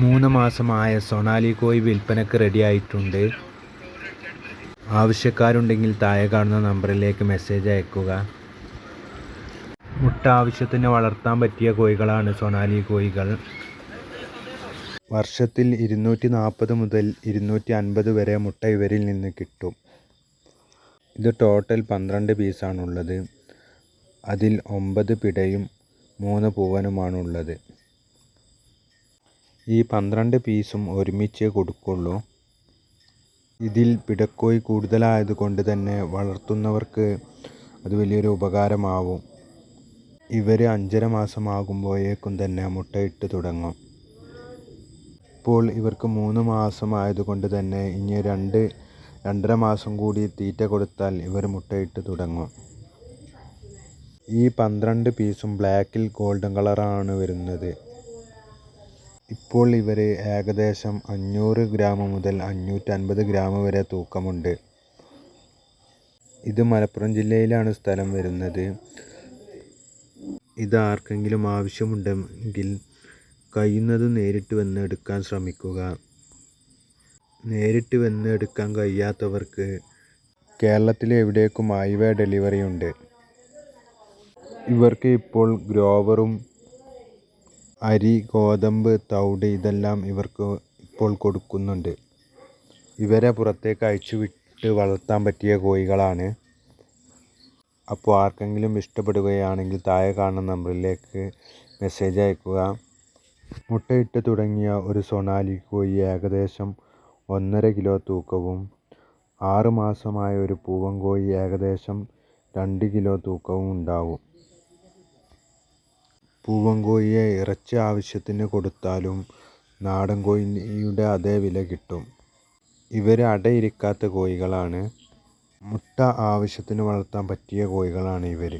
3 മാസമായ സൊണാലി കോഴി വിൽപ്പനയ്ക്ക് റെഡിയായിട്ടുണ്ട്. ആവശ്യക്കാരുണ്ടെങ്കിൽ താഴെ കാണുന്ന നമ്പറിലേക്ക് മെസ്സേജ് അയയ്ക്കുക. മുട്ട ആവശ്യത്തിന് വളർത്താൻ പറ്റിയ കോഴികളാണ് സൊണാലി കോഴികൾ. വർഷത്തിൽ 240 മുതൽ 250 വരെ മുട്ട ഇവരിൽ നിന്ന് കിട്ടും. ഇത് ടോട്ടൽ 12 പീസാണുള്ളത്. അതിൽ 9 പിടയും 3 പൂവനുമാണുള്ളത്. ഈ 12 പീസും ഒരുമിച്ചേ കൊടുക്കുള്ളൂ. ഇതിൽ പിടക്കോഴി കൂടുതലായതുകൊണ്ട് തന്നെ വളർത്തുന്നവർക്ക് അത് വലിയൊരു ഉപകാരമാവും. ഇവർ 5.5 മാസമാകുമ്പോഴേക്കും തന്നെ മുട്ടയിട്ട് തുടങ്ങും. ഇപ്പോൾ ഇവർക്ക് 3 മാസമായതുകൊണ്ട് തന്നെ ഇനി 2-2.5 മാസം കൂടി തീറ്റ കൊടുത്താൽ ഇവർ മുട്ടയിട്ട് തുടങ്ങും. ഈ 12 പീസും ബ്ലാക്കിൽ ഗോൾഡൻ കളറാണ് വരുന്നത്. ഇപ്പോൾ ഇവർ ഏകദേശം 500 ഗ്രാം മുതൽ 550 ഗ്രാം വരെ തൂക്കമുണ്ട്. ഇത് മലപ്പുറം ജില്ലയിലാണ് സ്ഥലം വരുന്നത്. ഇത് ആർക്കെങ്കിലും ആവശ്യമുണ്ടെങ്കിൽ കഴിയുന്നതും നേരിട്ട് വന്ന് എടുക്കാൻ ശ്രമിക്കുക. നേരിട്ട് വന്ന് എടുക്കാൻ കഴിയാത്തവർക്ക് കേരളത്തിലെ എവിടേക്കും ഹൈവേ ഡെലിവറി ഉണ്ട്. ഇവർക്ക് ഇപ്പോൾ ഗ്രോവറും അരി, ഗോതമ്പ്, തവിട് ഇതെല്ലാം ഇവർക്ക് ഇപ്പോൾ കൊടുക്കുന്നുണ്ട്. ഇവരെ പുറത്തേക്ക് അഴിച്ചുവിട്ട് വളർത്താൻ പറ്റിയ കോഴികളാണ്. അപ്പോൾ ആർക്കെങ്കിലും ഇഷ്ടപ്പെടുകയാണെങ്കിൽ താഴെ കാണുന്ന നമ്പറിലേക്ക് മെസ്സേജ് അയയ്ക്കുക. മുട്ടയിട്ട് തുടങ്ങിയ ഒരു സൊണാലി കോഴി ഏകദേശം 1.5 കിലോ തൂക്കവും 6 മാസമായ ഒരു പൂവൻ കോഴി ഏകദേശം 2 കിലോ തൂക്കവും ഉണ്ടാവും. പൂവൻ കോഴിയെ ഇറച്ചി ആവശ്യത്തിന് കൊടുത്താലും നാടൻ കോഴിയുടെ അതേ വില കിട്ടും. ഇവർ അടയിരിക്കാത്ത കോഴികളാണ്. മുട്ട ആവശ്യത്തിന് വളർത്താൻ പറ്റിയ കോഴികളാണ് ഇവർ.